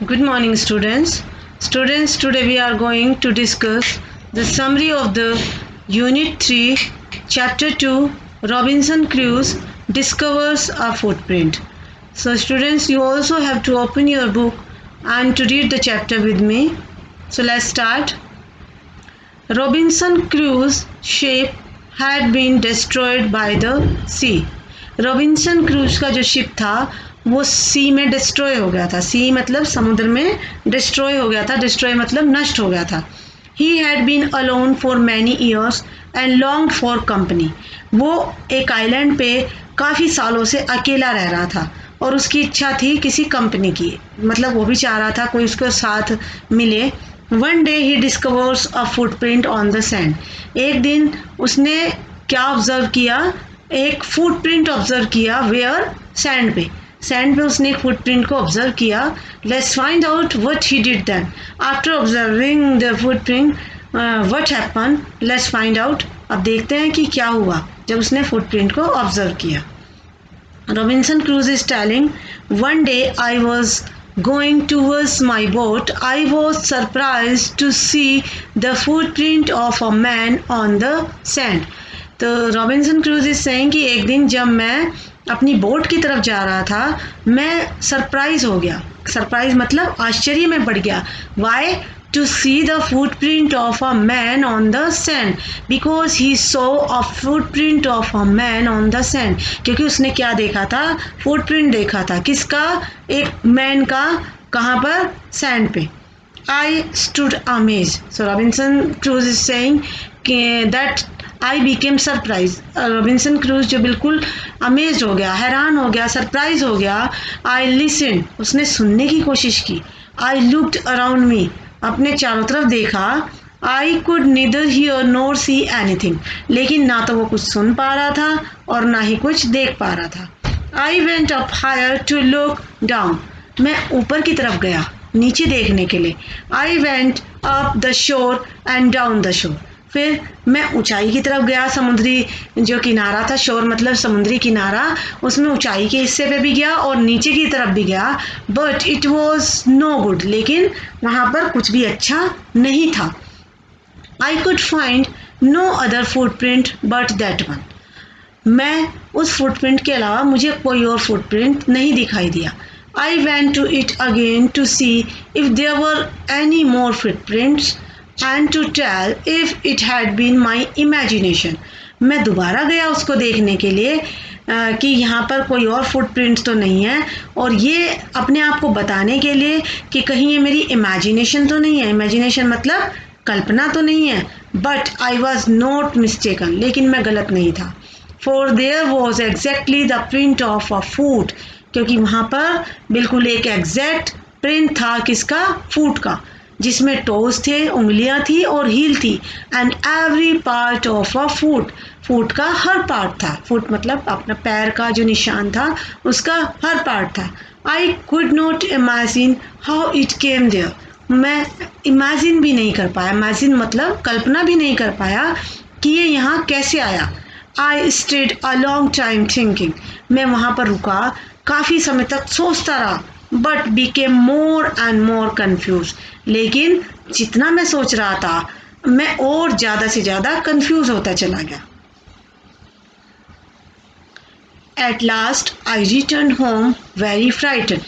Good morning, students. Students, today we are going to discuss the summary of the Unit 3, Chapter 2, Robinson Crusoe discovers a footprint. So, students, you also have to open your book and to read the chapter with me. So, let's start. Robinson Crusoe's ship had been destroyed by the sea. Robinson cruise का जो ship था वो सी में destroy हो गया था. सी मतलब समुद्र में डिस्ट्रॉय हो गया था. डिस्ट्रॉय मतलब नष्ट हो गया था. He had been alone for many years and long for company. वो एक आइलैंड पे काफ़ी सालों से अकेला रह रहा था और उसकी इच्छा थी किसी कंपनी की. मतलब वो भी चाह रहा था कोई उसको साथ मिले. One day he discovers a footprint on the sand. एक दिन उसने क्या ऑब्जर्व किया? एक फुटप्रिंट ऑब्जर्व किया. वेयर? सैंड पे. सैंड पे उसने एक फुटप्रिंट को ऑब्जर्व किया. Let's find out what he did then. After observing the footprint what happen? Let's find out. अब देखते हैं कि क्या हुआ जब उसने फुटप्रिंट को ऑब्जर्व किया. Robinson cruise is telling, one day I was going towards my boat, I was surprised to see the footprint of a man on the sand. तो रॉबिन्सन क्रूज इज सेइंग कि एक दिन जब मैं अपनी boat की तरफ जा रहा था मैं सरप्राइज हो गया. सरप्राइज मतलब आश्चर्य में पड़ गया. Y? to see the footprint of a man on the sand, because he saw a footprint of a man on the sand. क्योंकि उसने क्या देखा था? फुटप्रिंट देखा था. किसका? एक मैन का. कहाँ पर? सैंड पे. I stood amazed. So Robinson Crusoe is saying that I became surprised. Robinson cruise जो बिल्कुल अमेज्ड हो गया, हैरान हो गया, सरप्राइज हो गया. I listened. उसने सुनने की कोशिश की. I looked around me. अपने चारों तरफ देखा. I could neither here NOR see anything. लेकिन ना तो वो कुछ सुन पा रहा था और ना ही कुछ देख पा रहा था. I went up higher to look down. मैं ऊपर की तरफ गया नीचे देखने के लिए. I went up the shore and down the shore. फिर मैं ऊंचाई की तरफ गया. समुद्री जो किनारा था, शोर मतलब समुद्री किनारा, उसमें ऊंचाई के हिस्से पे भी गया और नीचे की तरफ भी गया. But it was no good. लेकिन वहाँ पर कुछ भी अच्छा नहीं था. I could find no other footprint but that one. मैं उस फुटप्रिंट के अलावा मुझे कोई और फुटप्रिंट नहीं दिखाई दिया. I went to it again to see if there were any more footprints and to tell if it had been my imagination. मैं दोबारा गया उसको देखने के लिए कि यहाँ पर कोई और फुटप्रिंट्स तो नहीं है, और ये अपने आप को बताने के लिए कि कहीं ये मेरी इमेजिनेशन तो नहीं है. इमेजिनेशन मतलब कल्पना तो नहीं है. But I was not mistaken. लेकिन मैं गलत नहीं था. For there was exactly the print of a foot. क्योंकि वहाँ पर बिल्कुल एक एग्जैक्ट प्रिंट था. किसका? फूट का, जिसमें टोज थे, उंगलियां थी और हील थी. And every part of a foot. Foot का हर पार्ट था. फूट मतलब अपना पैर का जो निशान था उसका हर पार्ट था. I could not imagine how it came there. मैं इमेजिन भी नहीं कर पाया. इमेजिन मतलब कल्पना भी नहीं कर पाया कि ये यहाँ कैसे आया. I stayed a long time thinking. मैं वहाँ पर रुका, काफ़ी समय तक सोचता रहा. But Beckham more and more confuse. लेकिन जितना मैं सोच रहा था मैं और ज़्यादा से ज़्यादा कन्फ्यूज होता चला गया. At last I return home very frighten.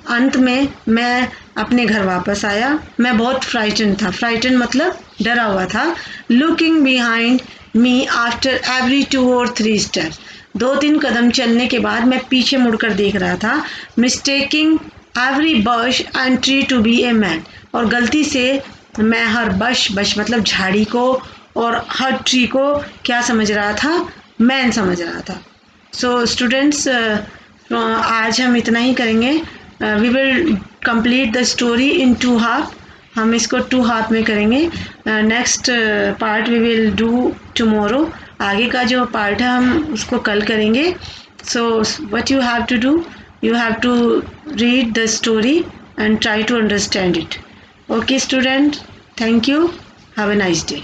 अंत में मैं अपने घर वापस आया. मैं बहुत फ्राइटन था. फ्राइटन मतलब डरा हुआ था. Looking behind me after every 2 or 3 steps. 2-3 कदम चलने के बाद मैं पीछे मुड़कर देख रहा था. Mistaking every bush and tree to be a man. और गलती से मैं हर बश मतलब झाड़ी को और हर ट्री को क्या समझ रहा था? मैन समझ रहा था. सो स्टूडेंट्स, आज हम इतना ही करेंगे. We will complete the story in 2 half. हम इसको 2 हाफ में करेंगे. Next part we will do tomorrow. आगे का जो पार्ट है हम उसको कल करेंगे. So what you have to do, you have to read the story and try to understand it. Okay student, thank you. Have a nice day.